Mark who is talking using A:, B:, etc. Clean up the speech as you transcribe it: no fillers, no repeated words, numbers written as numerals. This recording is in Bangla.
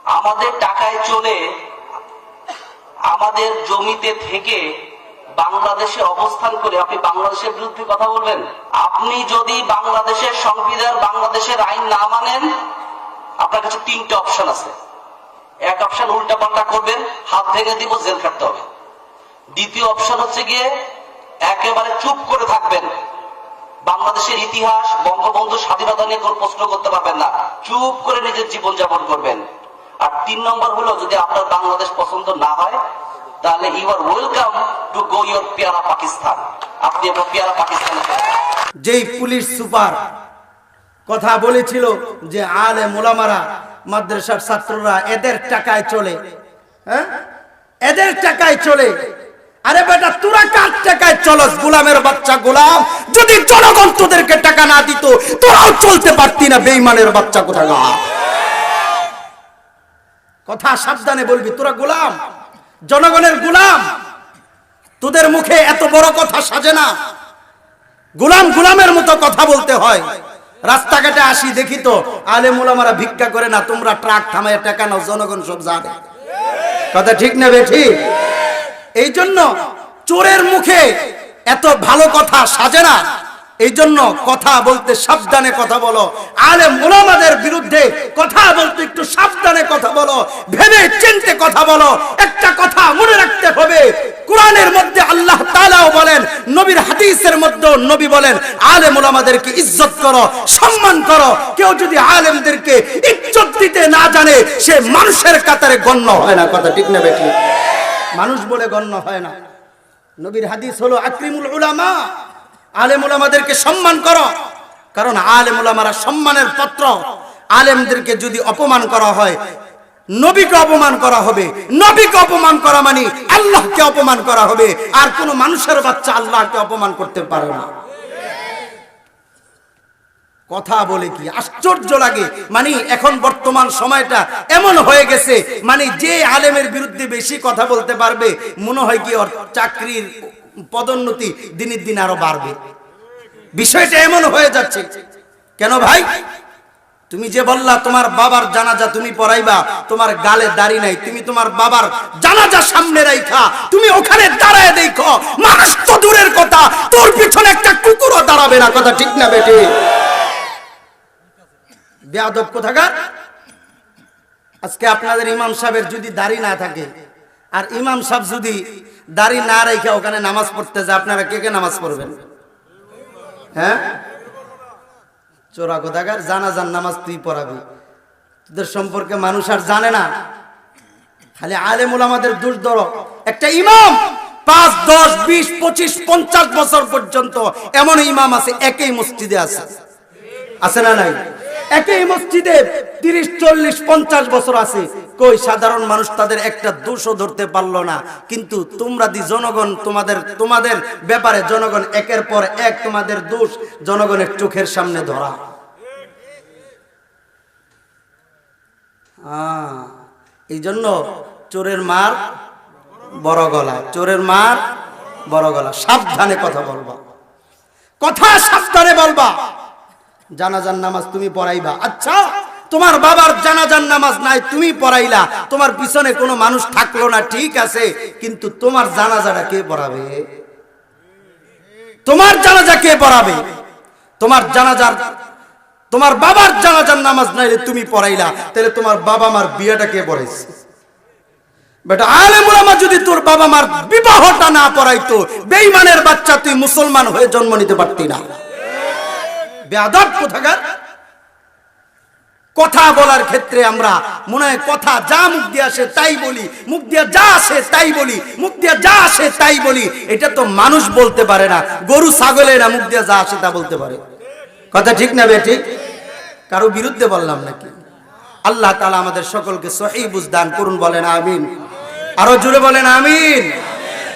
A: আমাদের টাকায় চলে আমাদের জমিতে থেকে বাংলাদেশে অবস্থান করে আপনি বাংলাদেশের বিরুদ্ধে কথা বলবেন? আপনি যদি বাংলাদেশের সংবিধান, বাংলাদেশের আইন না মানেন, আপনার কাছে তিনটা অপশন আছে। এক অপশন উল্টা পাল্টা করবেন, হাত ভেঙে দিব, জেল খাটতে হবে। দ্বিতীয় অপশন হচ্ছে গিয়ে একেবারে চুপ করে থাকবেন, বাংলাদেশের ইতিহাস, বঙ্গবন্ধু স্বাধীনতা নিয়ে কোনো প্রশ্ন করতে পারবেন না, চুপ করে নিজের জীবন যাপন করবেন। আর 3 নম্বর হলো, যদি আপনার বাংলাদেশ পছন্দ না হয় তাহলে you are welcome to go your পেয়ারা পাকিস্তান। আপনি আপনার পেয়ারা পাকিস্তানে।
B: যেই পুলিশ সুপার কথা বলেছিল যে আলেম ওলামারা, মাদ্রাসার ছাত্ররা এদের টাকায় চলে, হ্যাঁ এদের টাকায় চলে। আরে বেটা, তোরা কার টাকায় চলস? গোলামের বাচ্চা গোলাম। যদি জনগণ তোদেরকে টাকা না দিত তোরাও চলতে পারতি না, বেঈমানের বাচ্চা কোথাকার। কথা সাবধানে বলবি, তোরা গোলাম, জনগণের গোলাম। তোদের মুখে এত বড় কথা সাজে না, গোলাম গোলামের মতো কথা বলতে হয়। রাস্তাঘাটে আসি দেখি তো আলেম ওলামারা ভিক্ষা করে না, তোমরা ট্রাক থামায় টাকা নাও, জনগণ সব জানে। কথা ঠিক না বেঠি? এই জন্য চোরের মুখে এত ভালো কথা সাজে না। এই জন্য কথা বলতে সাবধানে কথা বলো। আলেম ওলামাদের বিরুদ্ধে কথা বলতে একটু সাবধানে কথা বলো, ভেবে চিন্তে কথা বলো। একটা কথা মনে রাখতে হবে, কোরআনের মধ্যে আল্লাহ তাআলাও বলেন, নবীর হাদিসের মধ্যে নবী বলেন, আলেম ওলামাদেরকে ইজ্জত করো, সম্মান করো। কেউ যদি আলেমদেরকে ইজ্জত দিতে না জানে সে মানুষের কাতারে গণ্য হয় না। কথা ঠিক না বেঠিক? মানুষ বলে গণ্য হয় না। নবীর হাদিস হলো আকরিমুল উলামা, আলেম ওলামাদেরকে সম্মান করো। কারণ আলেম ওলামারা সম্মানের পাত্র। আলেমদেরকে যদি অপমান করা হয়, নবীকে অপমান করা হবে। নবীকে অপমান করা মানে আল্লাহকে অপমান করা হবে। আর কোন মানুষের বাচ্চা আল্লাহকে অপমান করতে পারে না। কথা বলে কি আশ্চর্য লাগে। মানে এখন বর্তমান সময়টা এমন হয়ে গেছে, মানে যে আলেমের বিরুদ্ধে বেশি কথা বলতে পারবে, মনে হয় কি ওর চাকরির পদোন্নতি দিনের দিন আরো বাড়বে। বিষয়টা এমন হয়ে যাচ্ছে। কেন ভাই? তুমি যে বললা তোমার বাবার জানাজা তুমি পড়াইবা, তোমার গালে দাড়ি নাই, তুমি তোমার বাবার জানাজা সামনে রাইখা তুমি ওখানে দাঁড়ায় দেখো, মানুষ তো দূরের কথা, তোর পিছনে একটা কুকুরও দাঁড়াবে না। কথা ঠিক না বেটি? বেয়াদব কোথাকার। আজকে আপনাদের ইমাম সাহেবের যদি দাড়ি না থাকে, আর ইমাম সাহেব যদি দাড়ি না রেখে ওখানে নামাজ পড়তে যায়, আপনারা কে কে নামাজ পড়বেন? হ্যাঁ, চোরা কোথাকার। জানাজার নামাজ তুই পড়াবি, তোদের সম্পর্কে মানুষ আর জানে না। খালি আলেম ওলামাদের দোষ ধরো। একটা ইমাম 5, 10, 20, 25, 50 বছর পর্যন্ত এমন ইমাম আছে একই মসজিদে আছে, আছে না নাই? একই মসজিদে 30, 40, 50 বছর আছে। কই সাধারণ মানুষ তাদের একটা দোষও ধরতে পারলো না। কিন্তু তোমরা জনগণ, তোমাদের ব্যাপারে জনগণ একের পর এক তোমাদের দোষ জনগণের চোখের সামনে ধরা। এই জন্য চোরের মার বড় গলা, চোরের মার বড় গলা। সাবধানে কথা বলবা, কথা সাবধানে বলবা। জানাজার নামাজ তুমি পড়াইবা, আচ্ছা তোমার বাবার জানাজার নামাজ নাই, তুমি পড়াইলা, তোমার পিছনে কোনো মানুষ থাকলো না, ঠিক আছে, কিন্তু তোমার জানাজাটা কে পড়াবে? তোমার জানাজা কে পড়াবে? তোমার বাবার জানাজার নামাজ নাই, তুমি পড়াইলা, তাহলে তোমার বাবা মার বিয়েটা কে পড়াইছে? বেটা, আলেম ওলামা যদি তোর বাবা মার বিবাহটা না পড়াইতো, বেঈমানের বাচ্চা তুই মুসলমান হয়ে জন্ম নিতে পারতি না। বেয়াদব কোথাকার। কথা বলার ক্ষেত্রে আমরা মনে হয় কথা যা মুখ দিয়ে আসে তাই বলি, মুখ দিয়ে যা আসে তাই বলি, মুখ দিয়ে যা আসে তাই বলি। এটা তো মানুষ বলতে পারে না, গরু ছাগলেরা মুখ দিয়ে যা আসে তা বলতে পারে। কথা ঠিক না বে ঠিক? কারো বিরুদ্ধে বললাম নাকি? আল্লাহ তাআলা আমাদের সকলকে সহিহ বুঝ দান করুন, বলেন আমিন। আরো জোরে বলেন আমিন।